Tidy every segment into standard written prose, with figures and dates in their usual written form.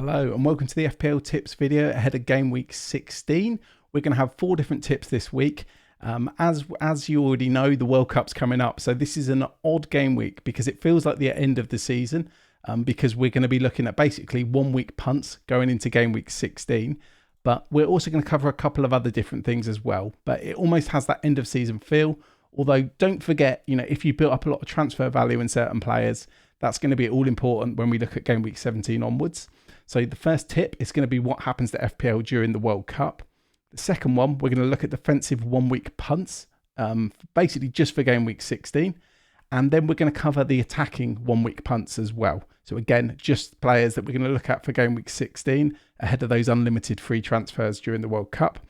Hello and welcome to the FPL tips video ahead of game week 16. We're going to have 4 different tips this week. As you already know, the World Cup's coming up, so this is an odd game week because it feels like the end of the season, because we're going to be looking at basically 1 week punts going into game week 16. But we're also going to cover a couple of other different things as well. But it almost has that end of season feel. Although don't forget, if you built up a lot of transfer value in certain players, that's going to be all important when we look at game week 17 onwards. So the first tip is going to be what happens to FPL during the World Cup. The second one, we're going to look at defensive 1 week punts, basically just for game week 16. And then we're going to cover the attacking 1 week punts as well. So again, just players that we're going to look at for game week 16 ahead of those unlimited free transfers during the World Cup.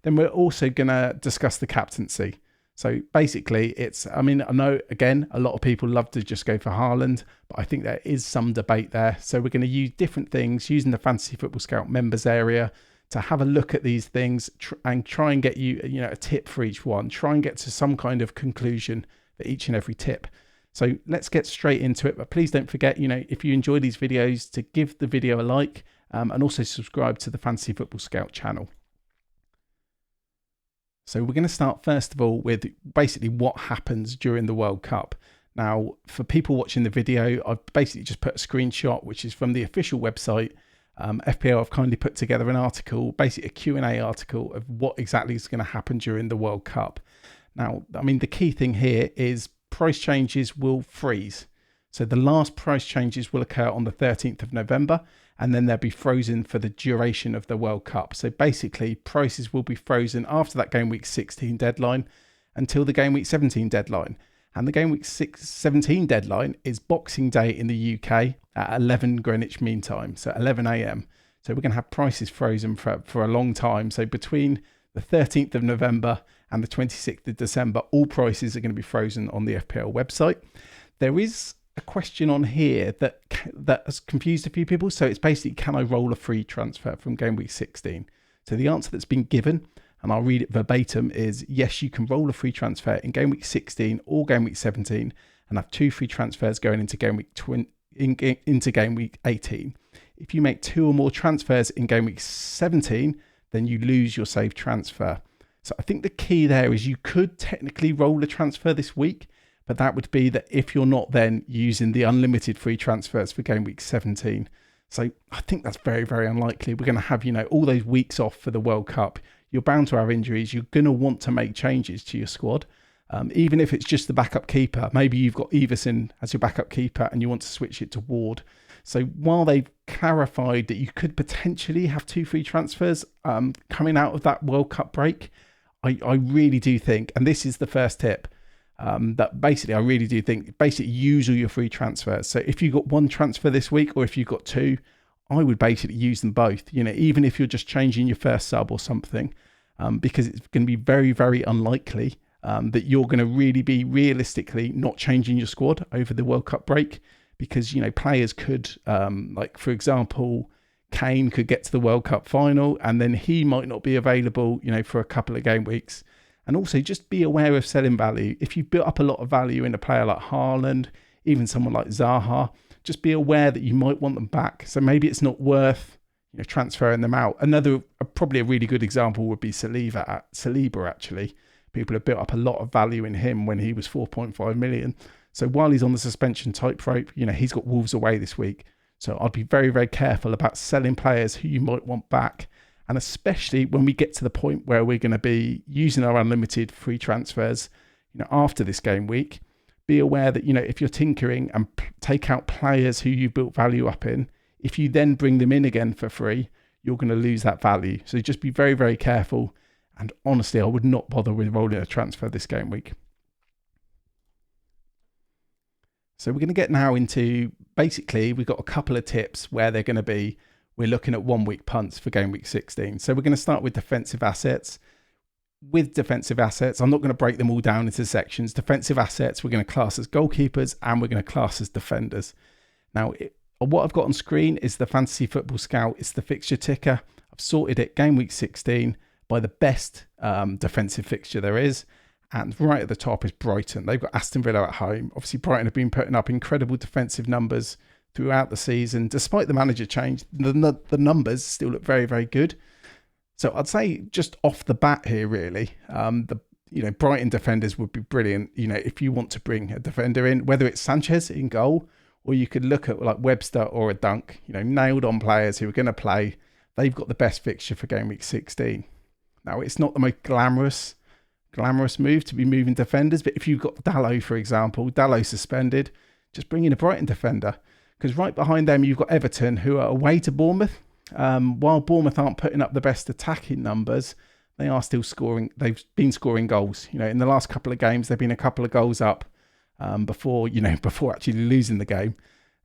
Then we're also going to discuss the captaincy. So basically I know again, a lot of people love to just go for Haaland, but I think there is some debate there. So we're going to use different things using the Fantasy Football Scout members area to have a look at these things and try and get you, a tip for each one. Try and get to some kind of conclusion for each and every tip. So let's get straight into it. But please don't forget, if you enjoy these videos, to give the video a like and also subscribe to the Fantasy Football Scout channel. So we're going to start first of all with basically what happens during the World Cup. Now, for people watching the video, I've basically just put a screenshot, which is from the official website. FPL have kindly put together an article, basically a Q&A article of what exactly is going to happen during the World Cup. Now, the key thing here is price changes will freeze. So the last price changes will occur on the 13th of November, and then they'll be frozen for the duration of the World Cup. So basically, prices will be frozen after that game week 16 deadline until the game week 17 deadline. And the game week 17 deadline is Boxing Day in the UK at 11 Greenwich Mean Time, so 11 a.m. So we're going to have prices frozen for a long time. So between the 13th of November and the 26th of December, all prices are going to be frozen on the FPL website. There is a question on here that has confused a few people. So it's basically, can I roll a free transfer from game week 16? So the answer that's been given, and I'll read it verbatim, is yes, you can roll a free transfer in game week 16 or game week 17 and have 2 free transfers going into game week into game week 18. If you make 2 or more transfers in game week 17, then you lose your saved transfer. So I think the key there is you could technically roll a transfer this week, but that would be that if you're not then using the unlimited free transfers for game week 17. So I think that's very, very unlikely. We're going to have, all those weeks off for the World Cup. You're bound to have injuries. You're going to want to make changes to your squad. Even if it's just the backup keeper. Maybe you've got Everson as your backup keeper and you want to switch it to Ward. So while they've clarified that you could potentially have 2 free transfers coming out of that World Cup break, I really do think, and this is the first tip, that basically I really do think use all your free transfers. So if you've got 1 transfer this week or if you've got 2, I would basically use them both, even if you're just changing your first sub or something, because it's going to be very, very unlikely that you're going to really be realistically not changing your squad over the World Cup break, because, players could, like, for example, Kane could get to the World Cup final and then he might not be available, for a couple of game weeks. And also just be aware of selling value. If you built up a lot of value in a player like Haaland, even someone like Zaha, just be aware that you might want them back. So maybe it's not worth transferring them out. Probably a really good example would be Saliba actually. People have built up a lot of value in him when he was 4.5 million. So while he's on the suspension tightrope, he's got Wolves away this week. So I'd be very, very careful about selling players who you might want back. And especially when we get to the point where we're going to be using our unlimited free transfers, after this game week, be aware that, if you're tinkering and take out players who you built value up in, if you then bring them in again for free, you're going to lose that value. So just be very, very careful. And honestly, I would not bother with rolling a transfer this game week. So we're going to get now into, basically, we've got a couple of tips where they're going to be, we're looking at 1 week punts for game week 16. So we're going to start with defensive assets. With defensive assets, I'm not going to break them all down into sections. Defensive assets, we're going to class as goalkeepers and we're going to class as defenders. Now, what I've got on screen is the Fantasy Football Scout. It's the fixture ticker. I've sorted it game week 16 by the best defensive fixture there is. And right at the top is Brighton. They've got Aston Villa at home. Obviously, Brighton have been putting up incredible defensive numbers throughout the season. Despite the manager change, the numbers still look very, very good. So I'd say just off the bat here, really, Brighton defenders would be brilliant. If you want to bring a defender in, whether it's Sanchez in goal, or you could look at like Webster or a Dunk, nailed on players who are going to play. They've got the best fixture for game week 16. Now, it's not the most glamorous move to be moving defenders, but if you've got Dalot, for example, Dalot suspended, just bring in a Brighton defender, because right behind them you've got Everton, who are away to Bournemouth. While Bournemouth aren't putting up the best attacking numbers, they are still scoring. They've been scoring goals. In the last couple of games, they've been a couple of goals up before actually losing the game.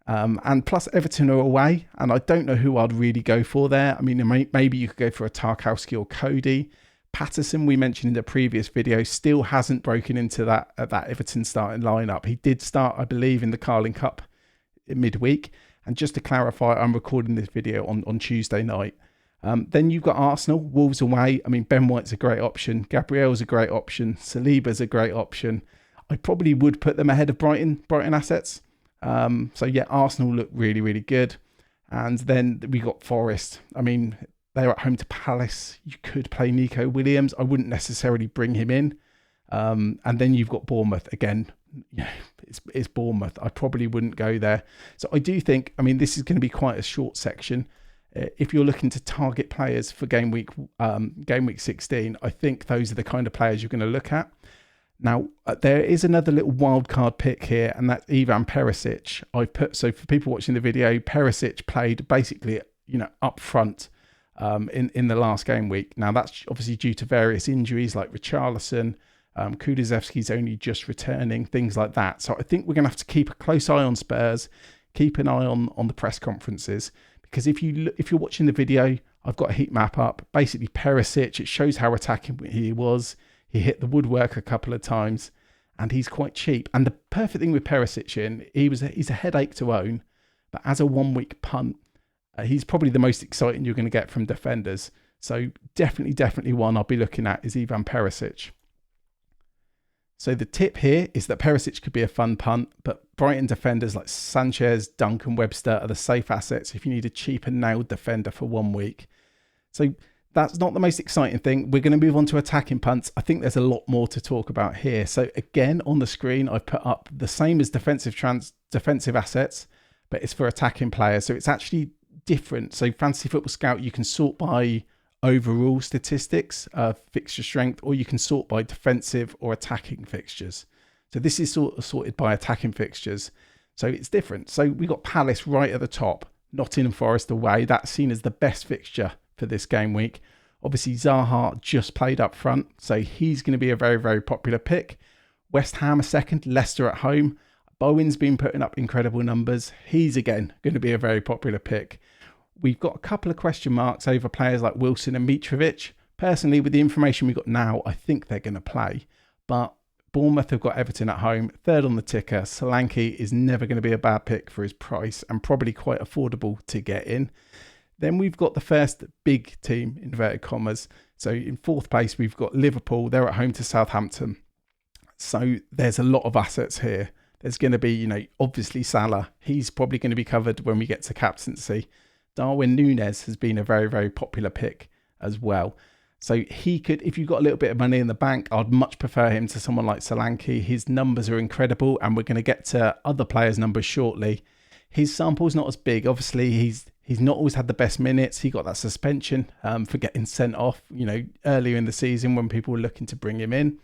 And plus Everton are away, and I don't know who I'd really go for there. I mean, maybe you could go for a Tarkowski or Cody. Patterson, we mentioned in the previous video, still hasn't broken into that Everton starting lineup. He did start, I believe, in the Carling Cup in midweek. And just to clarify, I'm recording this video on Tuesday night. Then you've got Arsenal, Wolves away. I mean, Ben White's a great option. Gabriel's a great option. Saliba's a great option. I probably would put them ahead of Brighton assets. Arsenal look really, really good. And then we got Forest. I mean, they're at home to Palace. You could play Nico Williams. I wouldn't necessarily bring him in. And then you've got Bournemouth again. It's Bournemouth. I probably wouldn't go there. So I do think, this is going to be quite a short section. If you're looking to target players for game week 16, I think those are the kind of players you're going to look at. Now, there is another little wild card pick here, and that's Ivan Perisic. So for people watching the video, Perisic played basically, up front in the last game week. Now, that's obviously due to various injuries like Richarlison. Kulusevski's only just returning, things like that. So I think we're going to have to keep a close eye on Spurs, keep an eye on the press conferences, because if you're watching the video, I've got a heat map up. Basically, Perisic, it shows how attacking he was. He hit the woodwork a couple of times, and he's quite cheap. And the perfect thing with Perisic he's a headache to own, but as a 1 week punt, he's probably the most exciting you're going to get from defenders. So definitely one I'll be looking at is Ivan Perisic. So the tip here is that Perisic could be a fun punt, but Brighton defenders like Sanchez, Dunk and Webster are the safe assets if you need a cheap and nailed defender for 1 week. So that's not the most exciting thing. We're going to move on to attacking punts. I think there's a lot more to talk about here. So again, on the screen, I've put up the same as defensive assets, but it's for attacking players. So it's actually different. So Fantasy Football Scout, you can sort by overall statistics, fixture strength, or you can sort by defensive or attacking fixtures. So this is sorted by attacking fixtures. So it's different. So we got Palace right at the top, Nottingham Forest away. That's seen as the best fixture for this game week. Obviously, Zaha just played up front, so he's going to be a very, very popular pick. West Ham a second, Leicester at home. Bowen's been putting up incredible numbers. He's again going to be a very popular pick. We've got a couple of question marks over players like Wilson and Mitrovic. Personally, with the information we've got now, I think they're going to play. But Bournemouth have got Everton at home, third on the ticker. Solanke is never going to be a bad pick for his price and probably quite affordable to get in. Then we've got the first big team, inverted commas. So in fourth place, we've got Liverpool. They're at home to Southampton. So there's a lot of assets here. There's going to be, obviously Salah. He's probably going to be covered when we get to captaincy. Darwin Núñez has been a very, very popular pick as well. So he could, if you've got a little bit of money in the bank, I'd much prefer him to someone like Solanke. His numbers are incredible, and we're going to get to other players' numbers shortly. His sample's not as big. Obviously, he's not always had the best minutes. He got that suspension for getting sent off, earlier in the season when people were looking to bring him in.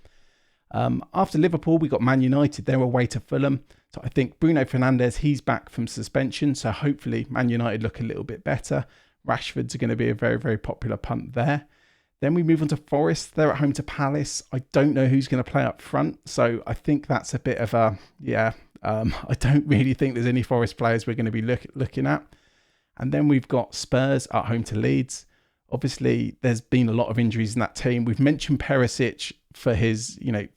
After Liverpool, we got Man United. They're away to Fulham. So I think Bruno Fernandes, he's back from suspension. So hopefully Man United look a little bit better. Rashford's going to be a very, very popular punt there. Then we move on to Forest. They're at home to Palace. I don't know who's going to play up front. So I think that's a bit of a, I don't really think there's any Forest players we're going to be looking at. And then we've got Spurs at home to Leeds. Obviously, there's been a lot of injuries in that team. We've mentioned Perisic for his,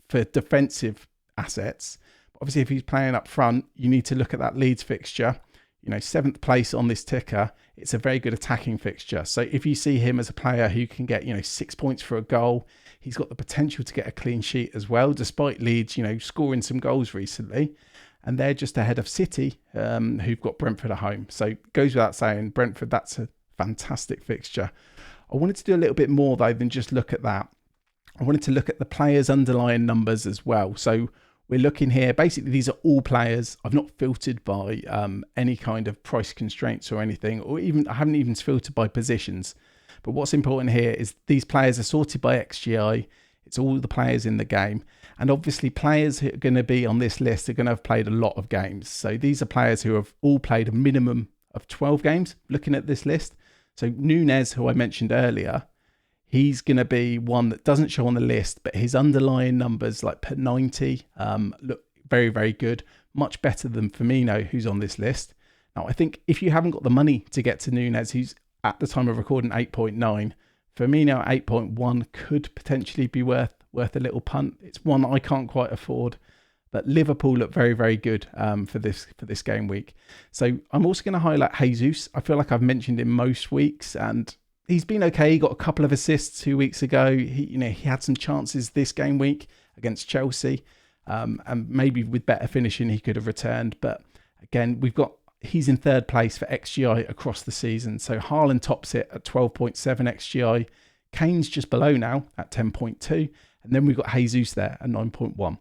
for defensive assets. Obviously, if he's playing up front, you need to look at that Leeds fixture. 7th place on this ticker. It's a very good attacking fixture. So if you see him as a player who can get, 6 points for a goal, he's got the potential to get a clean sheet as well, despite Leeds, scoring some goals recently. and they're just ahead of City, who've got Brentford at home. So it goes without saying, Brentford, that's a fantastic fixture. I wanted to do a little bit more though than just look at that. I wanted to look at the players' underlying numbers as well. So we're looking here, basically these are all players. I've not filtered by any kind of price constraints or anything, or even I haven't even filtered by positions. But what's important here is these players are sorted by XGI. It's all the players in the game. And obviously players who are going to be on this list are going to have played a lot of games. So these are players who have all played a minimum of 12 games looking at this list. So Nunez, who I mentioned earlier, he's going to be one that doesn't show on the list, but his underlying numbers like per 90 look very, very good. Much better than Firmino, who's on this list. Now, I think if you haven't got the money to get to Nunez, who's at the time of recording 8.9, Firmino at 8.1 could potentially be worth a little punt. It's one I can't quite afford. But Liverpool look very, very good for this game week. So I'm also going to highlight Jesus. I feel like I've mentioned him most weeks, and he's been okay. He got a couple of assists 2 weeks ago. He had some chances this game week against Chelsea, and maybe with better finishing he could have returned. But again, he's in third place for XGI across the season. So Haaland tops it at 12.7 XGI. Kane's just below now at 10.2, and then we've got Jesus there at 9.1.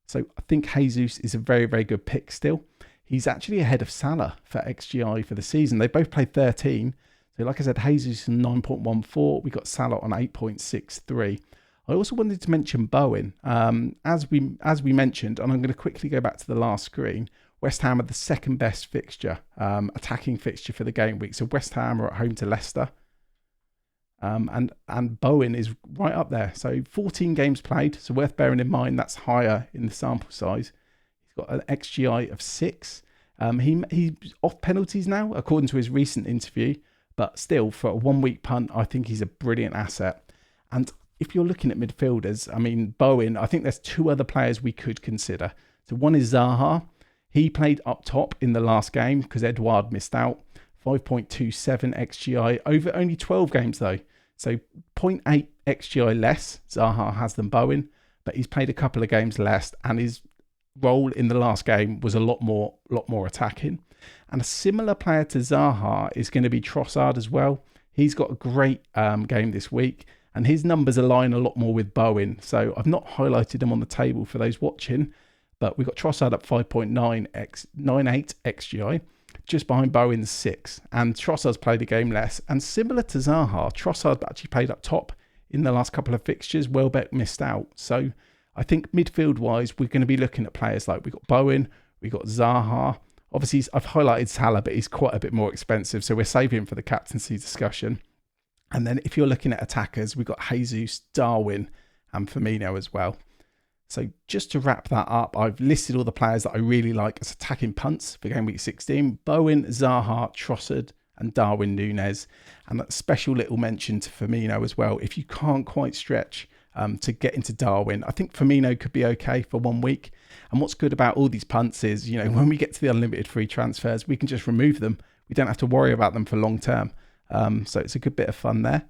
So I think Jesus is a very, very good pick still. He's actually ahead of Salah for XGI for the season. They both played 13. So like I said, Jesus on 9.14. We got Salah on 8.63. I also wanted to mention Bowen. As we mentioned, and I'm going to quickly go back to the last screen, West Ham are the second best fixture, attacking fixture for the game week. So West Ham are at home to Leicester. And Bowen is right up there. So 14 games played. So worth bearing in mind that's higher in the sample size. He's got an XGI of 6. He's off penalties now, according to his recent interview. But still, for a 1 week punt, I think he's a brilliant asset. And if you're looking at midfielders, I mean, Bowen, I think there's 2 other players we could consider. So one is Zaha. He played up top in the last game because Edouard missed out. 5.27 XGI over only 12 games though. So 0.8 XGI less Zaha has than Bowen, but he's played a couple of games less, and his role in the last game was a lot more attacking. And a similar player to Zaha is going to be Trossard as well. He's got a great game this week, and his numbers align a lot more with Bowen. So I've not highlighted him on the table for those watching, but we've got Trossard at 5.98 XGI. Just behind Bowen's 6, and Trossard's played a game less. And similar to Zaha, Trossard actually played up top in the last couple of fixtures. Welbeck missed out. So I think midfield wise, we're going to be looking at players like we've got Bowen, we've got Zaha. Obviously, I've highlighted Salah, but he's quite a bit more expensive, so we're saving him for the captaincy discussion. And then if you're looking at attackers, we've got Jesus, Darwin, and Firmino as well. So just to wrap that up, I've listed all the players that I really like as attacking punts for game week 16. Bowen, Zaha, Trossard, and Darwin Nunez. And that special little mention to Firmino as well. If you can't quite stretch to get into Darwin, I think Firmino could be okay for 1 week. And what's good about all these punts is, when we get to the unlimited free transfers, we can just remove them. We don't have to worry about them for long term. So it's a good bit of fun there.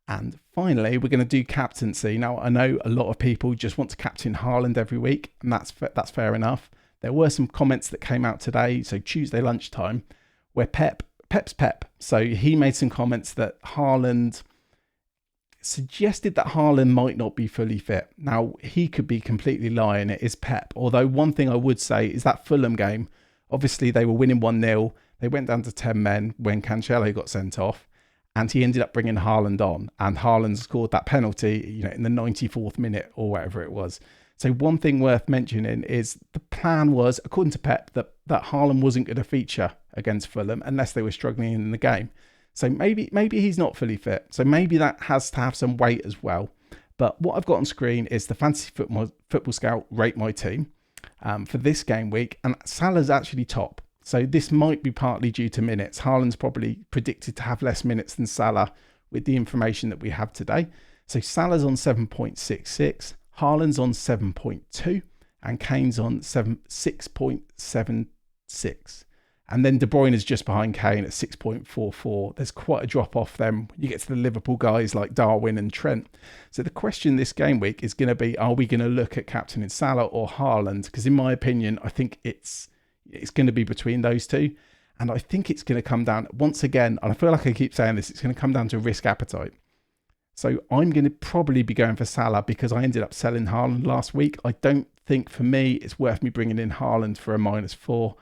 And finally, we're going to do captaincy. Now, I know a lot of people just want to captain Haaland every week, and that's fair enough. There were some comments that came out today, so Tuesday lunchtime, where Pep's Pep. So he made some comments that Haaland suggested that Haaland might not be fully fit. Now, he could be completely lying. It is Pep. Although one thing I would say is that Fulham game, obviously they were winning 1-0. They went down to 10 men when Cancelo got sent off. And he ended up bringing Haaland on, and Haaland scored that penalty, in the 94th minute or whatever it was. So one thing worth mentioning is the plan was, according to Pep, that Haaland wasn't going to feature against Fulham unless they were struggling in the game. So maybe he's not fully fit. So maybe that has to have some weight as well. But what I've got on screen is the Fantasy Football Scout Rate My Team for this game week, and Salah's actually top. So this might be partly due to minutes. Haaland's probably predicted to have less minutes than Salah with the information that we have today. So Salah's on 7.66, Haaland's on 7.2, and Kane's on 6.76. And then De Bruyne is just behind Kane at 6.44. There's quite a drop off then when you get to the Liverpool guys like Darwin and Trent. So the question this game week is going to be, are we going to look at captaining Salah or Haaland? Because in my opinion, I think it's going to be between those two. And I think it's going to come down, once again, and I feel like I keep saying this, it's going to come down to risk appetite. So I'm going to probably be going for Salah because I ended up selling Haaland last week. I don't think for me it's worth me bringing in Haaland for a -4.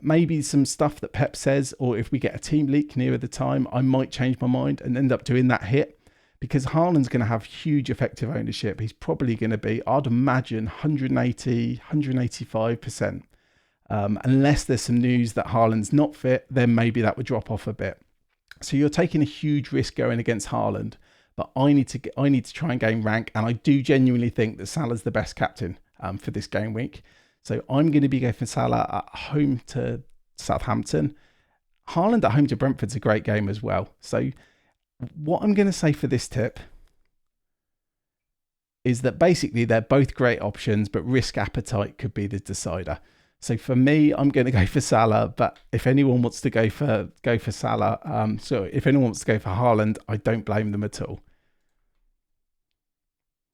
Maybe some stuff that Pep says, or if we get a team leak nearer the time, I might change my mind and end up doing that hit, because Haaland's going to have huge effective ownership. He's probably going to be, I'd imagine, 180, 185%. Unless there's some news that Haaland's not fit, then maybe that would drop off a bit. So you're taking a huge risk going against Haaland, but I need to try and gain rank, and I do genuinely think that Salah's the best captain for this game week. So I'm going to be going for Salah at home to Southampton. Haaland at home to Brentford's a great game as well. So what I'm going to say for this tip is that basically they're both great options, but risk appetite could be the decider. So for me, I'm going to go for Salah, but if anyone wants to go for Salah, so if anyone wants to go for Haaland, I don't blame them at all.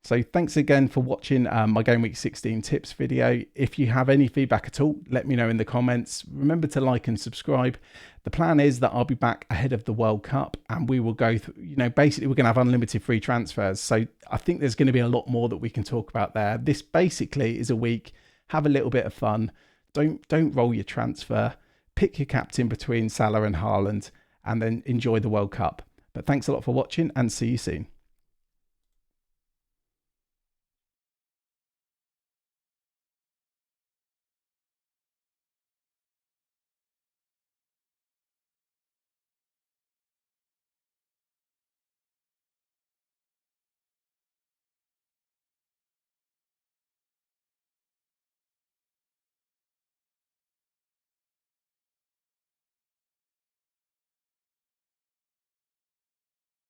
So thanks again for watching my Game Week 16 tips video. If you have any feedback at all, let me know in the comments. Remember to like and subscribe. The plan is that I'll be back ahead of the World Cup, and we will go through, basically we're going to have unlimited free transfers. So I think there's going to be a lot more that we can talk about there. This basically is a week, have a little bit of fun. Don't roll your transfer. Pick your captain between Salah and Haaland, and then enjoy the World Cup. But thanks a lot for watching, and see you soon.